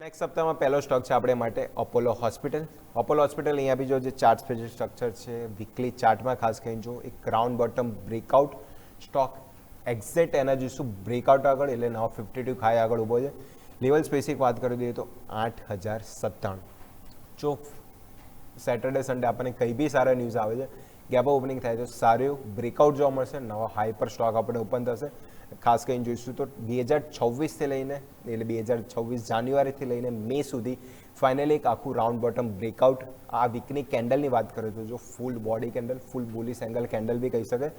Next સપ્તાહમાં પહેલો stock છે આપણે માટે અપોલો હોસ્પિટલ. અપોલો હોસ્પિટલ અહીંયા બી જો જે ચાર્ટ સ્પેશિયલ સ્ટ્રક્ચર છે વીકલી ચાર્ટમાં ખાસ કરીને જો એક round bottom breakout stock exact એના જોઈશું બ્રેકઆઉટ આગળ એટલે 952 ખાઈ આગળ ઊભો છે. લેવલ સ્પેસિફિક વાત કરી દઈએ તો 8097. જો સેટરડે સન્ડે આપણને કંઈ બી સારા ન્યૂઝ આવે છે ગેપ ઓપનિંગ થાય તો સારું બ્રેકઆઉટ જોવા મળશે, નવા હાઈ પર સ્ટોક આપણે ઓપન થશે. ખાસ કરીને જોઈશું તો 2026થી લઈને એટલે 2026 જાન્યુઆરીથી લઈને મે સુધી ફાઇનલી એક આખું રાઉન્ડ બોટમ બ્રેકઆઉટ આ વીકની કેન્ડલની વાત કરીએ તો જો ફૂલ બોડી કેન્ડલ, ફૂલ બુલિશ એંગલ કેન્ડલ બી કહી શકે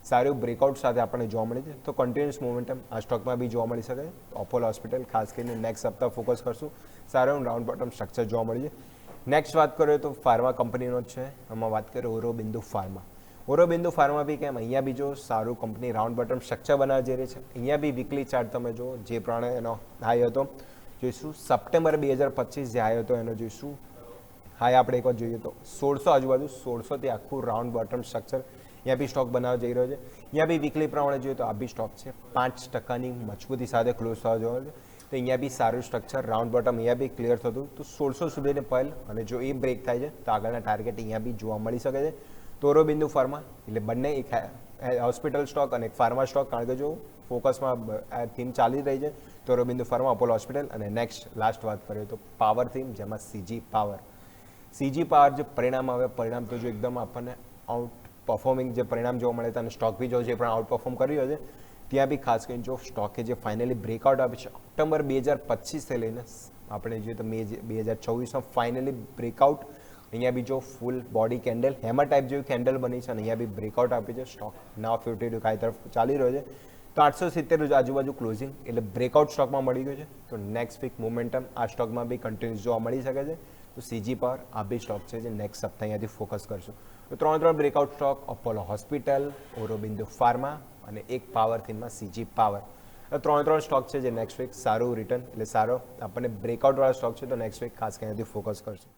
સારું બ્રેકઆઉટ સાથે આપણને જોવા મળી છે. તો કન્ટિન્યુઅસ મોમેન્ટમ આ સ્ટોકમાં બી જોવા મળી શકે. અપોલો હોસ્પિટલ ખાસ કરીને નેક્સ્ટ સપ્તાહ ફોકસ કરશું, સારું રાઉન્ડ બોટમ સ્ટ્રક્ચર જોવા મળી છે. નેક્સ્ટ વાત કરીએ તો ફાર્મા કંપનીનો જ છે, આમાં વાત કરીએ ઓરોબિંદુ ફાર્મા. ઓરોબિંદુ ફાર્મા બી કેમ અહીંયા બી જો સારું કંપની રાઉન્ડ બોટમ સ્ટ્રક્ચર બનાવવા જઈ રહી છે. અહીંયા બી વીકલી ચાર્ટ તમે જો જે પ્રમાણે એનો હાઈ હતો જોઈશું સપ્ટેમ્બર 2025 જે હાઈ હતો એનો જોઈશું હાઈ આપણે એક વાર જોઈએ તો 1600 આજુબાજુ 1600થી આખું રાઉન્ડ બોટમ સ્ટ્રક્ચર અહીંયા બી સ્ટોક બનાવવા જઈ રહ્યો છે. અહીંયા બી વીકલી પ્રમાણે જોઈએ તો આ બી સ્ટોક છે 5% મજબૂતી સાથે ક્લોઝ થવા જોવા છે. તો અહીંયા બી સારું સ્ટ્રક્ચર રાઉન્ડ બોટમ અહીંયા બી ક્લિયર થતું તો 1600 સુધીને પહેલ અને જો એ બ્રેક થાય છે તો આગળના ટાર્ગેટ અહીંયા બી જોવા મળી શકે છે. તો ઓરોબિંદુ ફાર્મા એટલે બંને એક હોસ્પિટલ સ્ટોક અને એક ફાર્મા સ્ટોક, કારણ કે જો ફોકસમાં આ થીમ ચાલી રહી છે તો ઓરોબિંદુ ફાર્મા, અપોલો હોસ્પિટલ અને નેક્સ્ટ લાસ્ટ વાત કરીએ તો પાવર થીમ જેમાં સીજી પાવર. સીજી પાવર જે પરિણામ આવે પરિણામ તો જો એકદમ આપણને આઉટ પરફોર્મિંગ જે પરિણામ જોવા મળે છે અને સ્ટોક બી જો જે પણ આઉટ પરફોર્મ કરી રહ્યો છે ત્યાં બી ખાસ કરીને જો સ્ટોકે જે ફાઇનલી બ્રેકઆઉટ આપે છે ઓક્ટોબર 2025થી લઈને આપણે જોઈએ તો મે 2024માં ફાઇનલી બ્રેકઆઉટ અહીંયા બી જો full body candle hammer type જેવી કેન્ડલ બની છે અને અહીંયા બી બ્રેકઆઉટ આપી છે. સ્ટોક 952 ખાઈ તરફ ચાલી રહ્યો છે તો 870 આજુબાજુ ક્લોઝિંગ એટલે બ્રેકઆઉટ સ્ટોકમાં મળી ગયો છે. તો નેક્સ્ટ વીક મોમેન્ટમ આ સ્ટોકમાં બી કન્ટિન્યુઅસ જોવા મળી શકે છે. તો સીજી પાવર આ બી સ્ટોક છે જે નેક્સ્ટ સપ્તાહ અહીંયાથી ફોકસ કરશું. તો ત્રણ breakout stock Apollo Hospital, Aurobindo pharma અને એક પાવર થીમમાં સીજી પાવર. ત્રણ સ્ટોક છે જે નેક્સ્ટ વીક સારું રિટર્ન એટલે સારો આપણને બ્રેકઆઉટવાળા સ્ટોક છે તો નેક્સ્ટ વીક ખાસ અહીંયાથી ફોકસ કરશું.